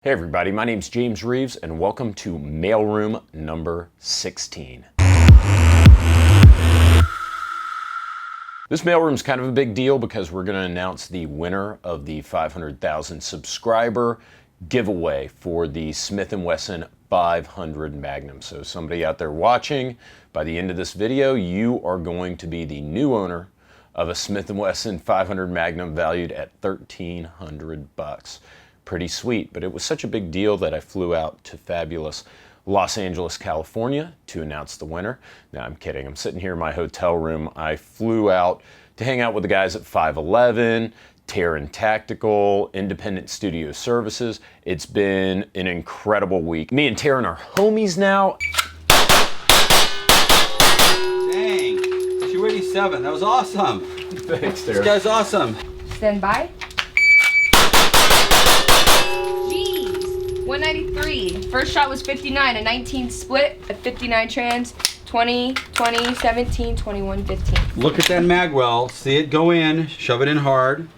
Hey everybody, my name's James Reeves and welcome to Mailroom number 16. This mailroom's kind of a big deal because we're going to announce the winner of the 500,000 subscriber giveaway for the Smith & Wesson 500 Magnum. So somebody out there watching, by the end of this video, you are going to be the new owner of a Smith & Wesson 500 Magnum valued at $1,300. Pretty sweet, but it was such a big deal that I flew out to fabulous Los Angeles, California to announce the winner. No, I'm kidding. I'm sitting here in my hotel room. I flew out to hang out with the guys at 511, Terran Tactical, Independent Studio Services. It's been an incredible week. Me and Terran are homies now. Dang, 287, that was awesome. Thanks, Terran. This guy's awesome. Stand by. 193. First shot was 59, a 19 split, a 59 trans, 20, 20, 17, 21, 15. Look at that mag well. See it go in, shove it in hard.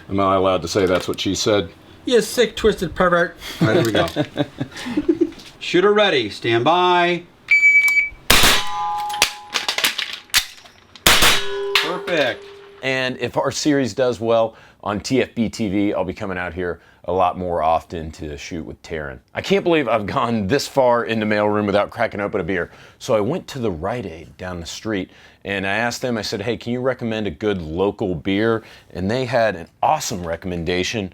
Am I allowed to say that's what she said? You sick, twisted pervert. All right, there we go. Shooter ready. Stand by. Perfect. And if our series does well on TFB TV, I'll be coming out here a lot more often to shoot with Terran. I can't believe I've gone this far into mailroom without cracking open a beer. So I went to the Rite Aid down the street and I asked them, I said, hey, can you recommend a good local beer? And they had an awesome recommendation.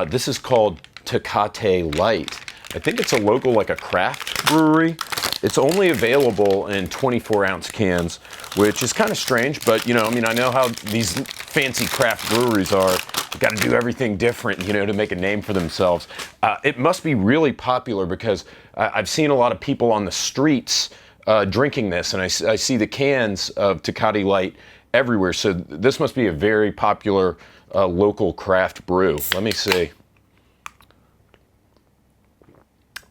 This is called Tecate Light. I think it's a local, like a craft brewery. It's only available in 24-ounce cans, which is kind of strange, but you know, I mean, I know how these fancy craft breweries are. They've got to do everything different, you know, to make a name for themselves. It must be really popular because I've seen a lot of people on the streets drinking this, and I see the cans of Tecate Light everywhere. So this must be a very popular local craft brew. Let me see.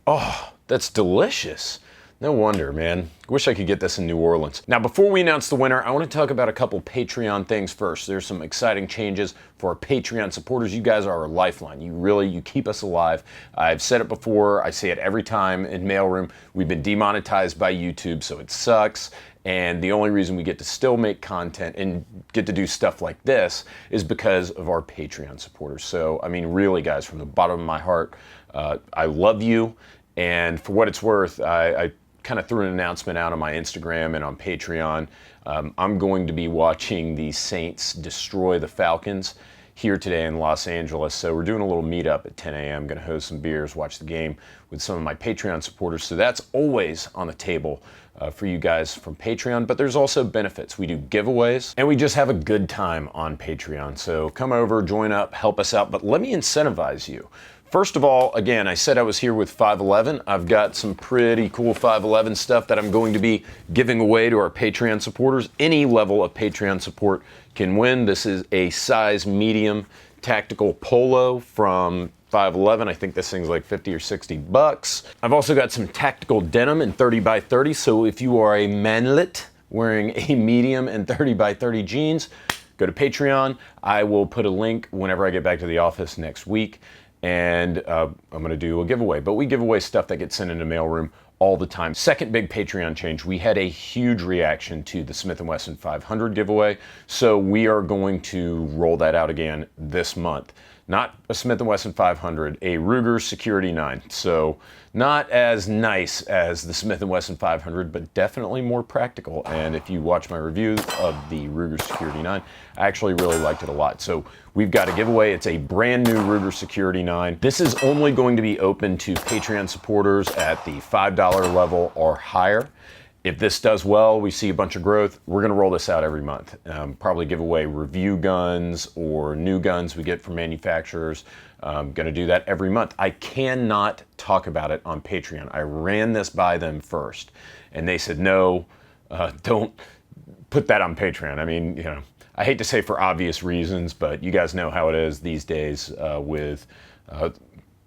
Oh, that's delicious. No wonder, man. Wish I could get this in New Orleans. Now, before we announce the winner, I want to talk about a couple Patreon things first. There's some exciting changes for our Patreon supporters. You guys are our lifeline. You keep us alive. I've said it before. I say it every time in Mailroom. We've been demonetized by YouTube, so it sucks. And the only reason we get to still make content and get to do stuff like this is because of our Patreon supporters. So, I mean, really, guys, from the bottom of my heart, I love you. And for what it's worth, I kind of threw an announcement out on my Instagram and on Patreon. I'm going to be watching the Saints destroy the Falcons here today in Los Angeles. So we're doing a little meetup at 10 a.m. Going to host some beers, watch the game with some of my Patreon supporters. So that's always on the table for you guys from Patreon. But there's also benefits. We do giveaways and we just have a good time on Patreon. So come over, join up, help us out. But let me incentivize you. First of all, again, I said I was here with 511. I've got some pretty cool 511 stuff that I'm going to be giving away to our Patreon supporters. Any level of Patreon support can win. This is a size medium tactical polo from 511. I think this thing's like 50 or 60 bucks. I've also got some tactical denim in 30 by 30. So if you are a manlet wearing a medium and 30 by 30 jeans, go to Patreon. I will put a link whenever I get back to the office next week. And I'm going to do a giveaway. But we give away stuff that gets sent into Mailroom all the time. Second big Patreon change, we had a huge reaction to the Smith & Wesson 500 giveaway. So we are going to roll that out again this month. Not a Smith & Wesson 500, a Ruger Security 9. So not as nice as the Smith & Wesson 500, but definitely more practical. And if you watch my review of the Ruger Security 9, I actually really liked it a lot. So we've got a giveaway. It's a brand new Ruger Security 9. This is only going to be open to Patreon supporters at the $5 level or higher. If this does well, we see a bunch of growth, we're going to roll this out every month. Probably give away review guns or new guns we get from manufacturers. I'm going to do that every month. I cannot talk about it on Patreon. I ran this by them first, and they said, no, don't put that on Patreon. I mean, you know, I hate to say for obvious reasons, but you guys know how it is these days with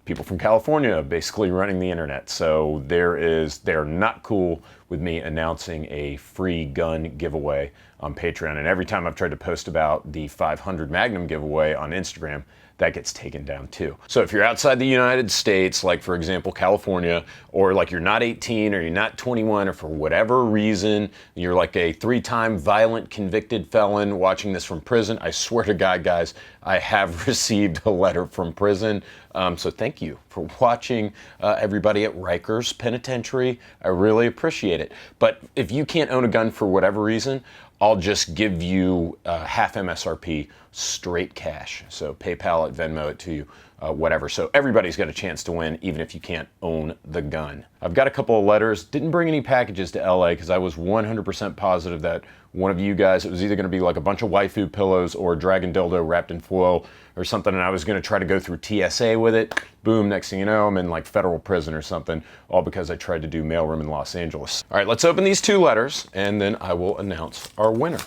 people from California basically running the internet. So they're not cool with me announcing a free gun giveaway on Patreon. And every time I've tried to post about the 500 Magnum giveaway on Instagram, that gets taken down too. So if you're outside the United States, like for example, California, or like you're not 18 or you're not 21, or for whatever reason, you're like a 3-time violent convicted felon watching this from prison, I swear to God, guys, I have received a letter from prison. So thank you for watching, everybody at Rikers Penitentiary. I really appreciate it. But if you can't own a gun for whatever reason, I'll just give you half MSRP straight cash. So PayPal it, Venmo it to you, whatever. So everybody's got a chance to win, even if you can't own the gun. I've got a couple of letters. Didn't bring any packages to LA because I was 100% positive that one of you guys, it was either going to be like a bunch of waifu pillows or a dragon dildo wrapped in foil or something, and I was going to try to go through TSA with it. Boom, next thing you know, I'm in like federal prison or something, all because I tried to do mailroom in Los Angeles. All right, let's open these 2 letters, and then I will announce our winner.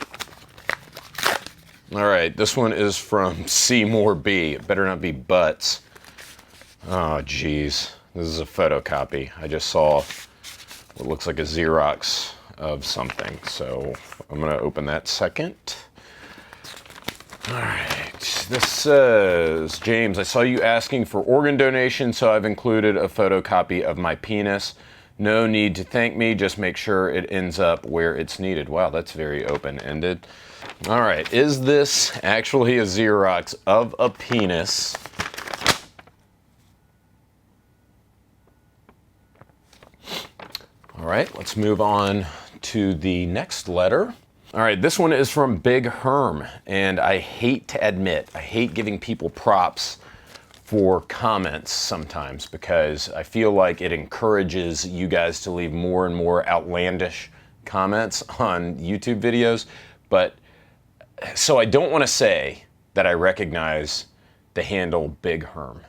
All right, this one is from Seymour B. It better not be Butts. Oh, geez. This is a photocopy. I just saw what looks like a Xerox of something, so I'm gonna open that second. All right, this says, James, I saw you asking for organ donation, so I've included a photocopy of my penis. No need to thank me, just make sure it ends up where it's needed. Wow, that's very open-ended. All right, is this actually a Xerox of a penis? All right, let's move on to the next letter. All right, this one is from Big Herm, and I hate to admit, I hate giving people props for comments sometimes because I feel like it encourages you guys to leave more and more outlandish comments on YouTube videos. But so I don't want to say that I recognize the handle Big Herm,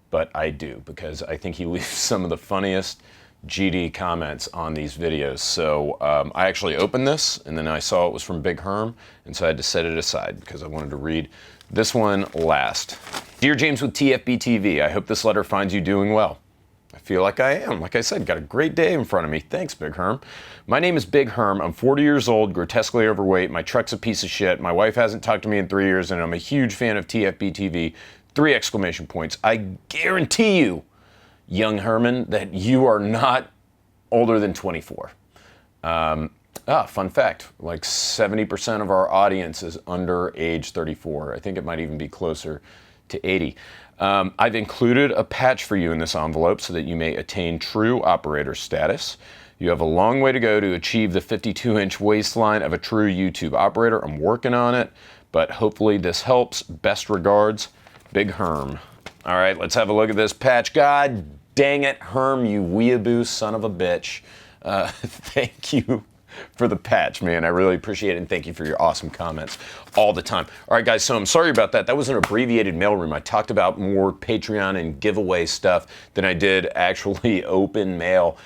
but I do because I think he leaves some of the funniest GD comments on these videos. So I actually opened this and then I saw it was from Big Herm, and so I had to set it aside because I wanted to read this one last. Dear James with tfbtv, I hope this letter finds you doing well. I feel like I am. Like I said, got a great day in front of me. Thanks, Big Herm. My name is Big Herm. I'm 40 years old, grotesquely overweight. My truck's a piece of shit. My wife hasn't talked to me in 3 years, and I'm a huge fan of TFBTV. 3 exclamation points. I guarantee you, young Herman, that you are not older than 24. Fun fact, like 70% of our audience is under age 34. I think it might even be closer to 80. I've included a patch for you in this envelope so that you may attain true operator status. You have a long way to go to achieve the 52-inch waistline of a true YouTube operator. I'm working on it, but hopefully this helps. Best regards, Big Herm. All right, let's have a look at this patch. God dang it, Herm, you weeaboo son of a bitch. Thank you for the patch, man. I really appreciate it, and thank you for your awesome comments all the time. All right, guys, so I'm sorry about that. That was an abbreviated mailroom. I talked about more Patreon and giveaway stuff than I did actually open mail,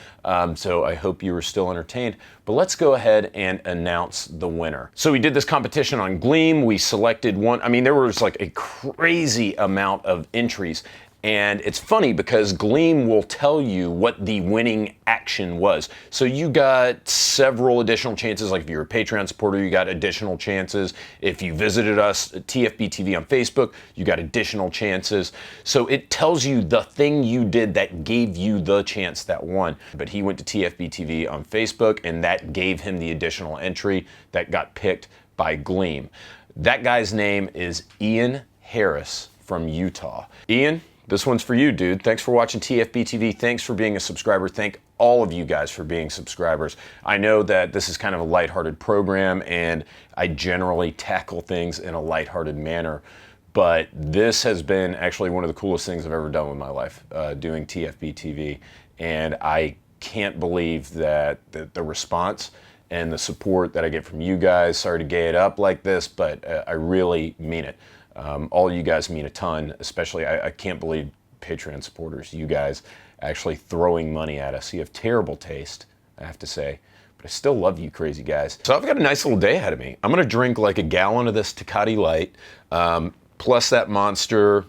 so I hope you were still entertained. But let's go ahead and announce the winner. So we did this competition on Gleam. We selected one. I mean, there was like a crazy amount of entries. And it's funny because Gleam will tell you what the winning action was. So you got several additional chances. Like if you're a Patreon supporter, you got additional chances. If you visited us at TFBTV on Facebook, you got additional chances. So it tells you the thing you did that gave you the chance that won. But he went to TFBTV on Facebook, and that gave him the additional entry that got picked by Gleam. That guy's name is Ian Harris from Utah. Ian, this one's for you, dude. Thanks for watching TFBTV. Thanks for being a subscriber. Thank all of you guys for being subscribers. I know that this is kind of a lighthearted program, and I generally tackle things in a lighthearted manner, but this has been actually one of the coolest things I've ever done with my life, doing TFBTV, and I can't believe that the response and the support that I get from you guys. Sorry to gay it up like this, but I really mean it. All you guys mean a ton, especially I can't believe Patreon supporters, you guys actually throwing money at us. You have terrible taste, I have to say, but I still love you crazy guys. So I've got a nice little day ahead of me. I'm gonna drink like a gallon of this Tecate Light, plus that Monster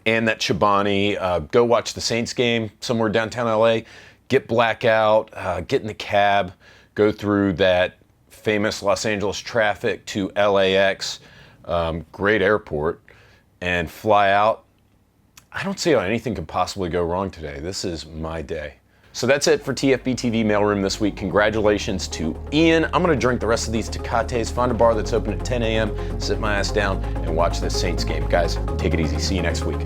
and that Chobani, go watch the Saints game somewhere downtown LA, get blackout, get in the cab, go through that famous Los Angeles traffic to LAX, great airport, and fly out. I don't see how anything could possibly go wrong today. This is my day. So that's it for TFBTV Mailroom this week. Congratulations to Ian. I'm gonna drink the rest of these Tecates, find a bar that's open at 10 a.m., sit my ass down, and watch this Saints game. Guys, take it easy. See you next week.